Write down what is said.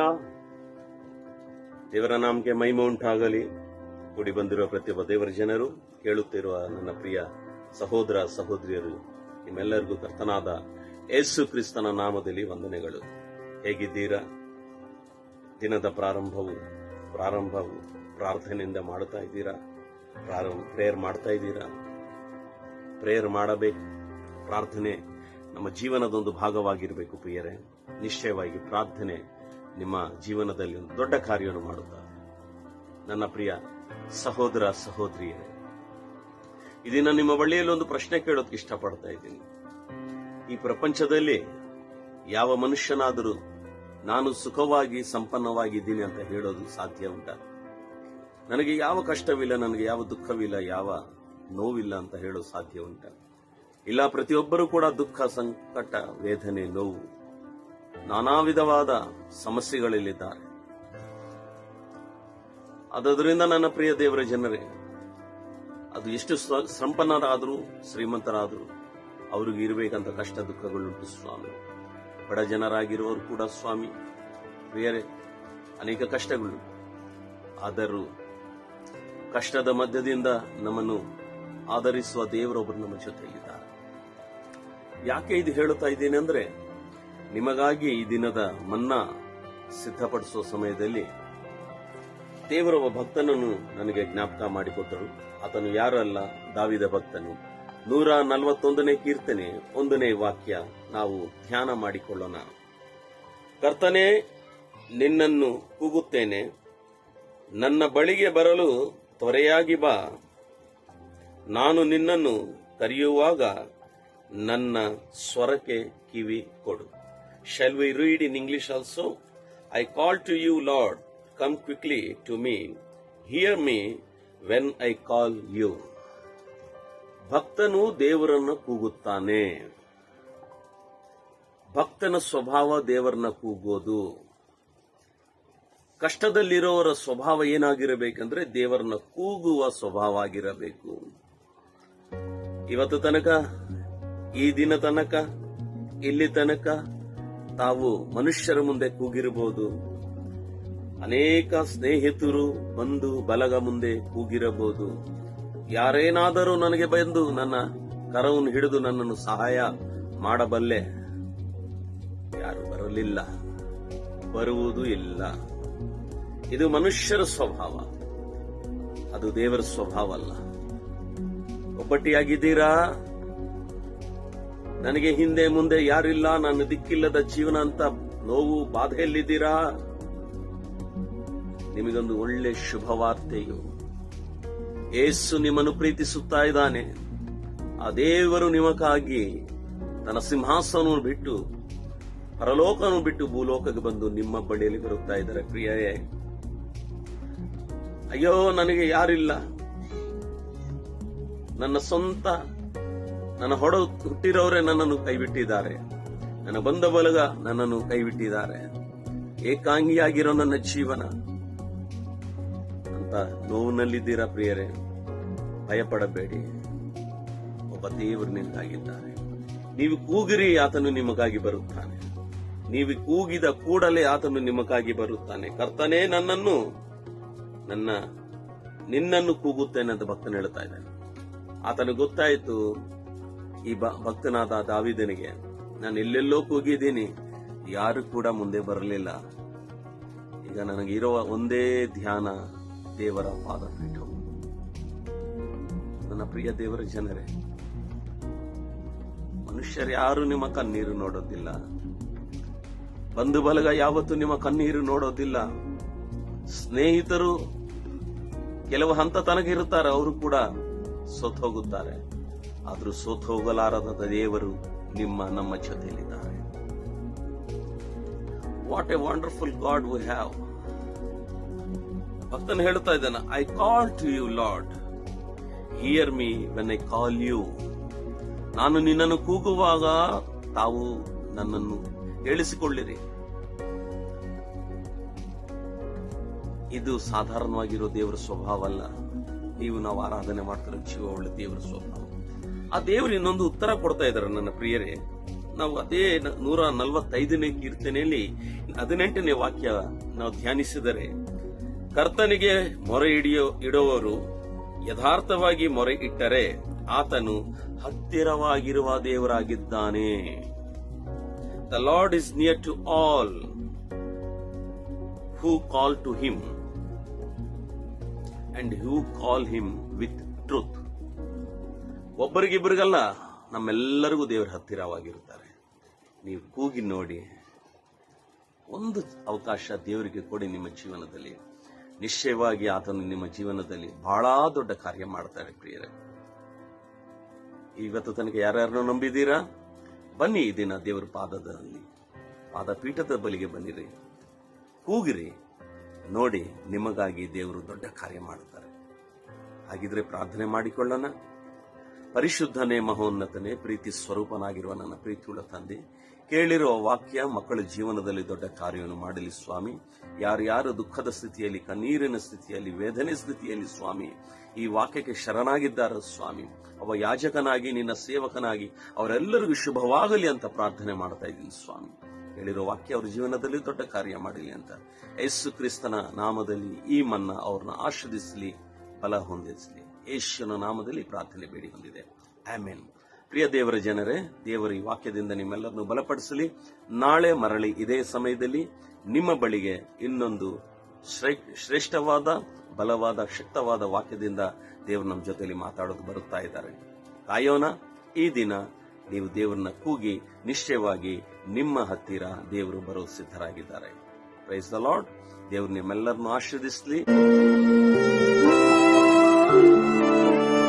Hallelujah. ದೇವರ ನಾಮಕ್ಕೆ ಮಹಿಮೆ ಉಂಟಾಗಲಿ. ಕೂಡಿ ಬಂದಿರುವ ಪ್ರತಿಯೊಬ್ಬ ದೇವರ ಜನರು, ಕೇಳುತ್ತಿರುವ ನನ್ನ ಪ್ರಿಯ ಸಹೋದರ ಸಹೋದರಿಯರು, ನಿಮ್ಮೆಲ್ಲರಿಗೂ ಕರ್ತನಾದ ಯೇಸು ಕ್ರಿಸ್ತನ ನಾಮದಲ್ಲಿ ವಂದನೆಗಳು. ಹೇಗಿದ್ದೀರಾ? ದಿನದ ಪ್ರಾರಂಭವು ಪ್ರಾರ್ಥನೆಯಿಂದ ಮಾಡ್ತಾ ಇದ್ದೀರಾ? ಪ್ರೇಯರ್ ಮಾಡ್ತಾ ಇದ್ದೀರಾ? ಪ್ರೇಯರ್ ಮಾಡಬೇಕು. ಪ್ರಾರ್ಥನೆ ನಮ್ಮ ಜೀವನದೊಂದು ಭಾಗವಾಗಿರಬೇಕು ಪ್ರಿಯರೇ. ನಿಶ್ಚಯವಾಗಿ ಪ್ರಾರ್ಥನೆ ನಿಮ್ಮ ಜೀವನದಲ್ಲಿ ಒಂದು ದೊಡ್ಡ ಕಾರ್ಯವನ್ನು ಮಾಡುತ್ತಾರೆ. ನನ್ನ ಪ್ರಿಯ ಸಹೋದರ ಸಹೋದರಿಯರೇ, ಇದನ್ನ ನಿಮ್ಮ ಬಳಿಯಲ್ಲಿ ಒಂದು ಪ್ರಶ್ನೆ ಕೇಳೋದಕ್ಕೆ ಇಷ್ಟಪಡ್ತಾ ಇದ್ದೀನಿ. ಈ ಪ್ರಪಂಚದಲ್ಲಿ ಯಾವ ಮನುಷ್ಯನಾದರೂ ನಾನು ಸುಖವಾಗಿ ಸಂಪನ್ನವಾಗಿದ್ದೀನಿ ಅಂತ ಹೇಳೋದು ಸಾಧ್ಯ ಉಂಟಾ? ನನಗೆ ಯಾವ ಕಷ್ಟವಿಲ್ಲ, ನನಗೆ ಯಾವ ದುಃಖವಿಲ್ಲ, ಯಾವ ನೋವಿಲ್ಲ ಅಂತ ಹೇಳೋದು ಸಾಧ್ಯ ಉಂಟಾ? ಇಲ್ಲ. ಪ್ರತಿಯೊಬ್ಬರೂ ಕೂಡ ದುಃಖ, ಸಂಕಟ, ವೇದನೆ, ನೋವು, ನಾನಾ ವಿಧವಾದ ಸಮಸ್ಯೆಗಳಲ್ಲಿದ್ದಾರೆ. ಆದ್ದರಿಂದ ನನ್ನ ಪ್ರಿಯ ದೇವರ ಜನರೇ, ಅದು ಎಷ್ಟು ಸಂಪನ್ನರಾದರೂ ಶ್ರೀಮಂತರಾದರೂ ಅವ್ರಿಗೆ ಇರಬೇಕಂತ ಕಷ್ಟ ದುಃಖಗಳುಂಟು ಸ್ವಾಮಿ. ಬಡ ಜನರಾಗಿರುವವರು ಕೂಡ ಸ್ವಾಮಿ ಪ್ರಿಯರೇ ಅನೇಕ ಕಷ್ಟಗಳು. ಆದರೂ ಕಷ್ಟದ ಮಧ್ಯದಿಂದ ನಮ್ಮನ್ನು ಆಧರಿಸುವ ದೇವರೊಬ್ಬರು ನಮ್ಮ ಜೊತೆಯಿದ್ದಾರೆ. ಯಾಕೆ ಇದು ಹೇಳುತ್ತಾ ಇದ್ದೇನೆ ಅಂದ್ರೆ, ನಿಮಗಾಗಿ ಈ ದಿನದ ಮನ್ನಾ ಸಿದ್ಧಪಡಿಸುವ ಸಮಯದಲ್ಲಿ ದೇವರೊಬ್ಬ ಭಕ್ತನನ್ನು ನನಗೆ ಜ್ಞಾಪಕ ಮಾಡಿಕೊಟ್ಟರು. ಆತನು ಯಾರಲ್ಲ, ದಾವಿದ ಭಕ್ತನು. 141ನೇ ಕೀರ್ತನೆ 1ನೇ ವಾಕ್ಯ ನಾವು ಧ್ಯಾನ ಮಾಡಿಕೊಳ್ಳೋಣ. ಕರ್ತನೇ, ನಿನ್ನನ್ನು ಕೂಗುತ್ತೇನೆ, ನನ್ನ ಬಳಿಗೆ ಬರಲು ತ್ವರೆಯಾಗಿ ಬಾ. ನಾನು ನಿನ್ನನ್ನು ಕರೆಯುವಾಗ ನನ್ನ ಸ್ವರಕ್ಕೆ ಕಿವಿ ಕೊಡು. Shall we read in English also? I call to you, Lord, come quickly to me. Hear me when I call you. ಭಕ್ತನು ದೇವರನ್ನು ಕೂಗುತ್ತಾನೆ. ಭಕ್ತನ ಸ್ವಭಾವ ದೇವರನ್ನ ಕೂಗೋದು. ಕಷ್ಟದಲ್ಲಿರೋವರ ಸ್ವಭಾವ ಏನಾಗಿರಬೇಕಂದ್ರೆ ದೇವರನ್ನ ಕೂಗುವ ಸ್ವಭಾವ ಆಗಿರಬೇಕು. ಇವತ್ತು ತನಕ, ಈ ದಿನ ತನಕ, ಇಲ್ಲಿ ತನಕ ತಾವು ಮನುಷ್ಯರ ಮುಂದೆ ಕೂಗಿರಬಹುದು. ಅನೇಕ ಸ್ನೇಹಿತರು, ಬಂಧು ಬಲಗ ಮುಂದೆ ಕೂಗಿರಬಹುದು. ಯಾರೇನಾದರೂ ನನಗೆ ಬಂದು ನನ್ನ ಕರವನ್ನು ಹಿಡಿದು ನನ್ನನ್ನು ಸಹಾಯ ಮಾಡಬಲ್ಲೆ? ಯಾರು ಬರಲಿಲ್ಲ, ಬರುವುದೂ ಇಲ್ಲ. ಇದು ಮನುಷ್ಯರ ಸ್ವಭಾವ, ಅದು ದೇವರ ಸ್ವಭಾವ ಅಲ್ಲ. ಒಬ್ಬಟ್ಟಿಯಾಗಿದ್ದೀರಾ? ನನಗೆ ಹಿಂದೆ ಮುಂದೆ ಯಾರಿಲ್ಲ, ನನ್ನ ದಿಕ್ಕಿಲ್ಲದ ಜೀವನ ಅಂತ ನೋವು ಬಾಧೆಯಲ್ಲಿದ್ದೀರಾ? ನಿಮಗೊಂದು ಒಳ್ಳೆ ಶುಭವಾರ್ತೆಯು. ಯೇಸು ನಿಮ್ಮನ್ನು ಪ್ರೀತಿಸುತ್ತಾ ಇದ್ದಾನೆ. ಆ ದೇವರು ನಿಮಗಾಗಿ ತನ್ನ ಸಿಂಹಾಸನವನ್ನು ಬಿಟ್ಟು, ಪರಲೋಕವನ್ನು ಬಿಟ್ಟು ಭೂಲೋಕಕ್ಕೆ ಬಂದು ನಿಮ್ಮ ಬಳಿಯಲ್ಲಿ ಬರುತ್ತಾ ಇದ್ದಾರೆ. ಪ್ರಿಯರೇ, ಅಯ್ಯೋ ನನಗೆ ಯಾರಿಲ್ಲ, ನನ್ನ ಸ್ವಂತ, ನನ್ನ ಹುಟ್ಟಿರೋರೇ ನನ್ನನ್ನು ಕೈಬಿಟ್ಟಿದ್ದಾರೆ, ನನ್ನ ಬಂಧ ಬಲಗ ನನ್ನನ್ನು ಕೈಬಿಟ್ಟಿದ್ದಾರೆ, ಏಕಾಂಗಿಯಾಗಿರೋ ನನ್ನ ಜೀವನ ಅಂತ ನೋವಿನಲ್ಲಿದ್ದೀರಾ ಪ್ರಿಯರೇ? ಭಯಪಡಬೇಡಿ, ಒಬ್ಬ ದೇವರು ನಿಮಗಾಗಿದ್ದಾರೆ. ನೀವು ಕೂಗಿರಿ, ಆತನು ನಿಮಗಾಗಿ ಬರುತ್ತಾನೆ. ನೀವು ಕೂಗಿದ ಕೂಡಲೇ ಆತನು ನಿಮಗಾಗಿ ಬರುತ್ತಾನೆ. ಕರ್ತನೇ, ನಿನ್ನನ್ನು ಕೂಗುತ್ತೇನೆ ಅಂತ ಭಕ್ತನು ಹೇಳ್ತಾ ಇದ್ದಾನೆ. ಆತನು ಗೊತ್ತಾಯಿತು, ಈ ಭಕ್ತನಾದ ದಾವೀದನಿಗೆ ನಾನು ಎಲ್ಲೆಲ್ಲೋ ಕೂಗಿದ್ದೀನಿ, ಯಾರು ಕೂಡ ಮುಂದೆ ಬರಲಿಲ್ಲ. ಈಗ ನನಗಿರುವ ಒಂದೇ ಧ್ಯಾನ ದೇವರ ಪಾದಪೀಠವು. ನನ್ನ ಪ್ರಿಯ ದೇವರ ಜನರೇ, ಮನುಷ್ಯರು ಯಾರು ನಿಮ್ಮ ಕಣ್ಣೀರು ನೋಡೋದಿಲ್ಲ. ಬಂಧು ಬಲಗ ಯಾವತ್ತೂ ನಿಮ್ಮ ಕಣ್ಣೀರು ನೋಡೋದಿಲ್ಲ. ಸ್ನೇಹಿತರು ಕೆಲವು ಹಂತ ತನಕ ಇರುತ್ತಾರೆ, ಅವರು ಕೂಡ ಸೋತ್ ಹೋಗುತ್ತಾರೆ. ಆದ್ರೂ ಸೋತ್ ಹೋಗಲಾರದ ದೇವರು ನಮ್ಮ ಜೊತೆಯಲ್ಲಿದ್ದಾರೆ. What a wonderful God we have. ಭಕ್ತನು ಹೇಳುತ್ತಾ ಇದ್ದಾನೆ, I call to you Lord, hear me when I call you. ನಾನು ನಿನ್ನನ್ನು ಕೂಗುವಾಗ ತಾವು ನನ್ನನ್ನು ಕೇಳಿಸಿಕೊಳ್ಳಿರಿ. ಇದು ಸಾಧಾರಣವಾಗಿರೋ ದೇವರ ಸ್ವಭಾವ ಅಲ್ಲ. ನಾವು ಆರಾಧನೆ ಮಾಡ್ತಾರೆ ಜೀವ ಒಳ್ಳೆ ದೇವರ ಸ್ವಭಾವ. ಆ ದೇವರು ಇನ್ನೊಂದು ಉತ್ತರ ಕೊಡ್ತಾ ಇದ್ದಾರೆ. ನನ್ನ ಪ್ರಿಯರೇ, ನಾವು ಅದೇ 145ನೇ ಕೀರ್ತನೆಯಲ್ಲಿ 18ನೇ ವಾಕ್ಯ ನಾವು ಧ್ಯಾನಿಸಿದರೆ, ಕರ್ತನಿಗೆ ಮೊರೆ ಇಡುವವರು ಯಥಾರ್ಥವಾಗಿ ಮೊರೆ ಇಟ್ಟರೆ ಆತನು ಹತ್ತಿರವಾಗಿರುವ ದೇವರಾಗಿದ್ದಾನೆ. The Lord is near to all who call to him and who call him with truth. ಒಬ್ಬರಿಗಿಬ್ಬರಿಗಲ್ಲ, ನಮ್ಮೆಲ್ಲರಿಗೂ ದೇವರ ಹತ್ತಿರವಾಗಿರುತ್ತಾರೆ. ನೀವು ಕೂಗಿ ನೋಡಿ, ಒಂದು ಅವಕಾಶ ದೇವರಿಗೆ ಕೊಡಿ ನಿಮ್ಮ ಜೀವನದಲ್ಲಿ. ನಿಶ್ಚಯವಾಗಿ ಆತನು ನಿಮ್ಮ ಜೀವನದಲ್ಲಿ ಬಹಳ ದೊಡ್ಡ ಕಾರ್ಯ ಮಾಡ್ತಾರೆ. ಪ್ರಿಯರೇ, ಇವತ್ತು ತನಕ ಯಾರ್ಯಾರನ್ನು ನಂಬಿದ್ದೀರಾ? ಬನ್ನಿ ಈ ದಿನ ದೇವರ ಪಾದಪೀಠದ ಬಳಿಗೆ ಬನ್ನಿರಿ, ಕೂಗಿರಿ, ನೋಡಿ ನಿಮಗಾಗಿ ದೇವರು ದೊಡ್ಡ ಕಾರ್ಯ ಮಾಡುತ್ತಾರೆ. ಹಾಗಿದ್ರೆ ಪ್ರಾರ್ಥನೆ ಮಾಡಿಕೊಳ್ಳೋಣ. ಪರಿಶುದ್ಧನೇ, ಮಹೋನ್ನತನೇ, ಪ್ರೀತಿ ಸ್ವರೂಪನಾಗಿರುವ ನನ್ನ ಪ್ರೀತಿಯುಳ್ಳ ತಂದೆ, ಕೇಳಿರುವ ವಾಕ್ಯ ಮಕ್ಕಳ ಜೀವನದಲ್ಲಿ ದೊಡ್ಡ ಕಾರ್ಯವನ್ನು ಮಾಡಲಿ ಸ್ವಾಮಿ. ಯಾರ್ಯಾರು ದುಃಖದ ಸ್ಥಿತಿಯಲ್ಲಿ, ಕಣ್ಣೀರಿನ ಸ್ಥಿತಿಯಲ್ಲಿ, ವೇದನೆ ಸ್ಥಿತಿಯಲ್ಲಿ ಸ್ವಾಮಿ ಈ ವಾಕ್ಯಕ್ಕೆ ಶರಣಾಗಿದ್ದಾರೆ ಸ್ವಾಮಿ, ಅವ ಯಾಜಕನಾಗಿ ನಿನ್ನ ಸೇವಕನಾಗಿ ಅವರೆಲ್ಲರಿಗೂ ಶುಭವಾಗಲಿ ಅಂತ ಪ್ರಾರ್ಥನೆ ಮಾಡ್ತಾ ಇದ್ದೀನಿ ಸ್ವಾಮಿ. ಹೇಳಿರೋ ವಾಕ್ಯ ಅವ್ರ ಜೀವನದಲ್ಲಿ ದೊಡ್ಡ ಕಾರ್ಯ ಮಾಡಲಿ ಅಂತ ಯೇಸು ಕ್ರಿಸ್ತನ ನಾಮದಲ್ಲಿ ಈ ಮನ್ನ ಅವ್ರನ್ನ ಆಶೀರ್ವದಿಸಲಿ, ಬಲ ಹೊಂದಿಸಲಿ. ಯೇಸುವಿನ ನಾಮದಲ್ಲಿ ಪ್ರಾರ್ಥನೆ ಬೇಡಿ ಹೊಂದಿದೆ, ಆಮೆನ್. ಪ್ರಿಯ ದೇವರ ಜನರೇ, ದೇವರ ಈ ವಾಕ್ಯದಿಂದ ನಿಮ್ಮೆಲ್ಲರನ್ನು ಬಲಪಡಿಸಲಿ. ನಾಳೆ ಮರಳಿ ಇದೇ ಸಮಯದಲ್ಲಿ ನಿಮ್ಮ ಬಳಿಗೆ ಇನ್ನೊಂದು ಶ್ರೇಷ್ಠವಾದ, ಬಲವಾದ, ಶಕ್ತವಾದ ವಾಕ್ಯದಿಂದ ದೇವರು ನಮ್ಮ ಜೊತೆಯಲ್ಲಿ ಮಾತಾಡೋದು ಬರುತ್ತಾ ಇದ್ದಾರೆ. ಕಾಯೋಣ. ಈ ದಿನ ನೀವು ದೇವರನ್ನ ಕೂಗಿ ನಿಶ್ಚಯವಾಗಿ ನಿಮ್ಮ ಹತ್ತಿರ ದೇವರು ಬರೋ ಸಿದ್ಧರಾಗಿದ್ದಾರೆ. Praise the lord. ದೇವರು ನಿಮ್ಮೆಲ್ಲರನ್ನು ಆಶೀರ್ವದಿಸಲಿ.